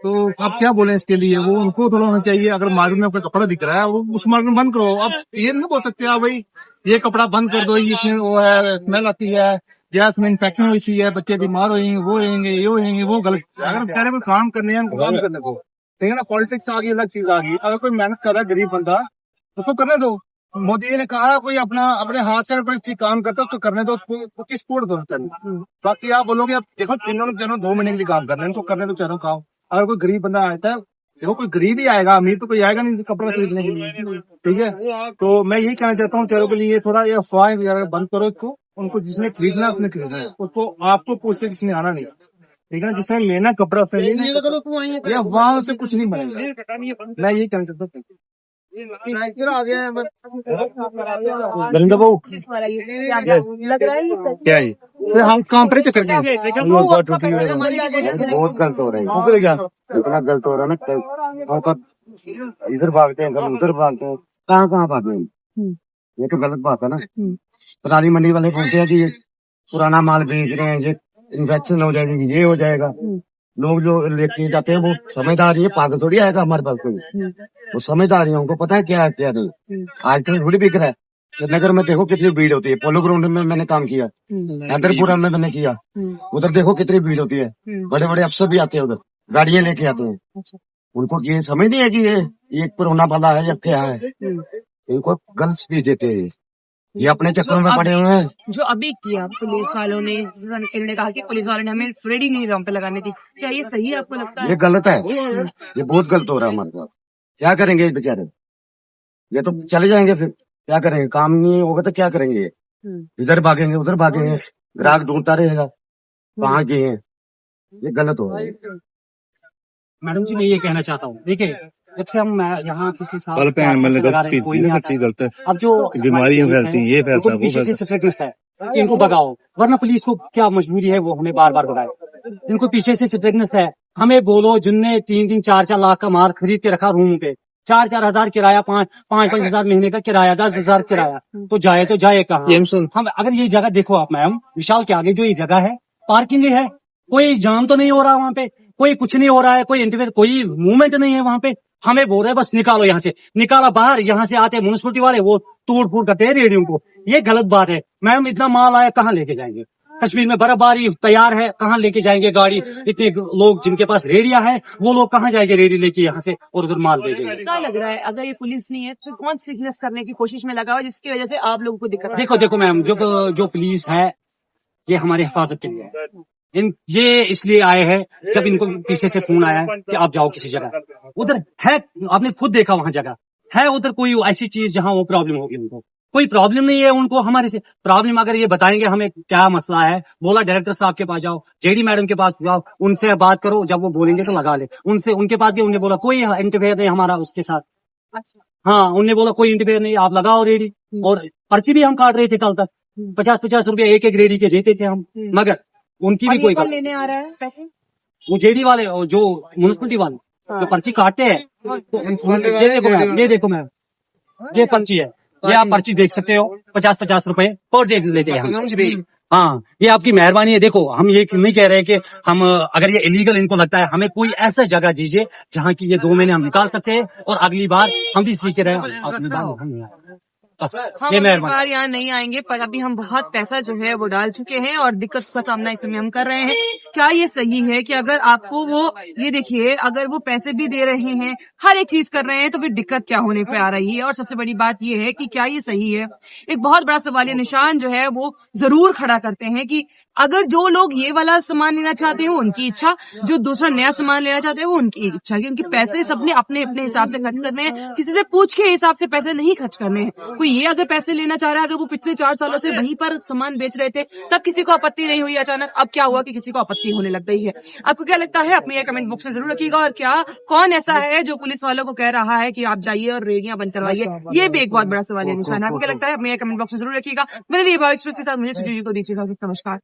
तो आप क्या बोले इसके लिए? वो उनको थोड़ा होना चाहिए, अगर मार्केट में आपका कपड़ा दिख रहा है वो उस मार्केट में बंद करो। आप ये नहीं बोल सकते आप भाई ये कपड़ा बंद कर दो, इसमें वो है स्मेल आती है, गैस में इन्फेक्शन होती है, बच्चे बीमार होंगे, वो होंगे, ये होंगे, वो गलत। अगर कह रहे को काम करने हैं काम करने को, ठीक है ना। पॉलिटिक्स आ गई, अलग चीज आ गई। अगर कोई मेहनत कर रहा है गरीब बंदा, उसको करने दो। मोदी जी ने कहा कोई अपना अपने हाथ से कोई चीज काम करता है उसको करने दो, उसकी सपोर्ट दो। बाकी आप बोलोगे आप देखो तीनों 2 महीने के लिए काम कर रहे हैं, इनको करने दो चारों काम। अगर कोई गरीब बंदा आता है, देखो कोई गरीब ही आएगा, अमीर तो कोई आएगा नहीं कपड़ा खरीदने के लिए, ठीक है। तो मैं यही कहना चाहता हूँ चारों के लिए, थोड़ा ये अफवाह वगैरह बंद करो इसको। उनको जिसने खरीदना उसने खरीदना है, उसको आपको पूछते किसी ने आना नहीं, ठीक है ना। जिसने लेना कपड़ा उसने लेना, ये अफवाह से कुछ नहीं बनेगा। मैं यही कहना चाहता हूँ। नरेंद्र बाबू लग रहा है क्या है हम काम पर चक्कर बहुत गलत हो रहा है, क्या इतना गलत हो रहा है ना। इधर भागते हैं उधर भागते हैं, कहाँ कहाँ भागते हैं। ये तो गलत बात है ना। पराली मंडी वाले बोलते हैं कि ये पुराना माल बेच रहे हैं, ये इन्फेक्शन हो जाएगी, ये हो जाएगा। लोग जो लेके जाते हैं वो समझदार है, पागल थोड़ी आएगा हमारे पास कोई। वो समझदार है, उनको पता है क्या है क्या नहीं। आजकल थोड़ी बिक रहा है। श्रीनगर में देखो कितनी भीड़ होती है, पोलो ग्राउंड में मैंने काम किया, हैदरपुरा में मैंने किया, उधर देखो कितनी भीड़ होती है। बड़े बड़े अफसर भी आते हैं उधर, गाड़ियां लेके आते हैं। उनको ये समझ नहीं है कि ये कोरोना वाला है या क्या है। इनको गलत स्पीच देते हैं, ये अपने चक्कर में पड़े हुए हैं। जो अभी किया पुलिस वालों ने, इन्होंने कहा कि पुलिस वालों ने हमें फ्रेडी नहीं रॉम पे लगाने दी, क्या ये सही है आपको लगता है? ये गलत है, ये बहुत गलत हो रहा है हमारे साथ। क्या करेंगे बेचारे, ये तो चले जाएंगे, फिर क्या करेंगे, काम नहीं होगा तो क्या करेंगे। इधर भागेंगे उधर भागेंगे, ग्राहक ढूंढता रहेगा कहाँ गए हैं। ये गलत हो रहा है। मैडम जी मैं ये कहना चाहता हूँ, देखिए जब से हम यहाँ किसी साथ कोई नहीं अच्छी गलत है। अब जो बीमारियां फैलती हैं, ये फैलता है, पीछे से फिटनेस है, इनको भगाओ, वरना पुलिस को क्या मजबूरी है वो हमें बार बार बताए। इनको पीछे से फिटनेस है, हमें बोलो जिनने 3-3, 4-4 लाख का माल खरीद के रखा रूम पे, 4-4 हजार किराया, 5-5 हजार महीने का किराया, 10 हजार किराया, तो जाए कहाँ। हम अगर ये जगह देखो आप मैम, विशाल के आगे जो ये जगह है पार्किंग है, कोई जाम तो नहीं हो रहा वहाँ पे, कोई कुछ नहीं हो रहा है, कोई इंटरफेयर कोई मूवमेंट नहीं है वहाँ पे। हमें बोल रहे हैं बस निकालो यहाँ से, निकाला बाहर। यहाँ से आते म्युनिसिपलिटी वाले वो तोड़ फूड़ करते हैं रेडियो को, ये गलत बात है। मैम इतना माल आया कहाँ लेके जाएंगे? कश्मीर में बर्फबारी तैयार है, कहाँ लेके जाएंगे गाड़ी? इतने लोग जिनके पास रेडिया है वो लोग कहाँ जाएंगे रेडी लेके यहाँ से और उधर माल भेजेंगे? क्या लग रहा है अगर ये पुलिस नहीं है तो कौन बिजनेस करने की कोशिश में लगा हुआ जिसकी वजह से आप लोगों को दिक्कत? देखो मैम, जो पुलिस है ये हमारी हिफाजत के लिए है। ये इसलिए आए हैं जब इनको पीछे से फोन आया कि आप जाओ किसी जगह, उधर है, आपने खुद देखा वहां जगह है, उधर कोई ऐसी चीज जहां वो प्रॉब्लम होगी। उनको कोई प्रॉब्लम नहीं है, उनको हमारे से प्रॉब्लम अगर ये बताएंगे हमें क्या मसला है, बोला डायरेक्टर साहब के पास जाओ, जेडी मैडम के पास जाओ, उनसे बात करो, जब वो बोलेंगे तो लगा ले। उनके पास गए, उन्होंने बोला कोई इंटरफेयर नहीं हमारा उसके साथ। हाँ, उन्होंने बोला कोई इंटरफेयर नहीं, आप लगाओ रेडी। और पर्ची भी हम काट रहे थे कल तक, 50-50 रुपया एक रेडी के देते थे हम, मगर उनकी भी कोई लेने आ रहा है पैसे? वो जेडी वाले जो म्युनिसिपलिटी वाले जो पर्ची काटते हैं, ये देखो मैम, ये पर्ची है, ये आप पर्ची देख सकते हो, 50-50 रुपए पर डे लेते हैं हम। हाँ, ये आपकी मेहरबानी है। देखो हम ये नहीं कह रहे कि हम अगर ये इलीगल इनको लगता है, हमें कोई ऐसा जगह दीजिए जहाँ की ये 2 महीने हम निकाल सकते हैं और अगली बार हम भी सीख रहे हम अगली बार यहाँ नहीं आएंगे, पर अभी हम बहुत पैसा जो है वो डाल चुके हैं और दिक्कत का सामना इस समय हम कर रहे हैं। क्या ये सही है कि अगर आपको वो ये देखिए अगर वो पैसे भी दे रहे हैं, हर एक चीज कर रहे हैं, तो फिर दिक्कत क्या होने पे आ रही है? और सबसे बड़ी बात ये है कि क्या ये सही है? एक बहुत बड़ा सवालिया निशान जो है वो जरूर खड़ा करते हैं कि अगर जो लोग ये वाला सामान लेना चाहते हैं वो उनकी इच्छा, जो दूसरा नया सामान लेना चाहते हैं वो उनकी इच्छा, क्योंकि पैसे सबने अपने अपने हिसाब से खर्च करने हैं, किसी से पूछ के हिसाब से पैसे नहीं खर्च करने हैं। कोई ये अगर पैसे लेना चाह रहा है, अगर वो पिछले 4 सालों से वहीं पर सामान बेच रहे थे तब किसी को आपत्ति नहीं हुई, अचानक अब क्या हुआ कि किसी को आपत्ति होने लग गई है? आपको क्या लगता है? अपने कमेंट बॉक्स में जरूर रखिएगा। और क्या कौन ऐसा है जो पुलिस वालों को कह रहा है कि आप जाइए और रेडियां बंद करवाइए? ये भी एक बहुत बड़ा सवाल है निशान। आपको क्या लगता है? अपने कमेंट बॉक्स में जरूर रखिएगा। मेरे लिए एक्सप्रेस के साथ मुझे सुजीव को दीजिएगा नमस्कार।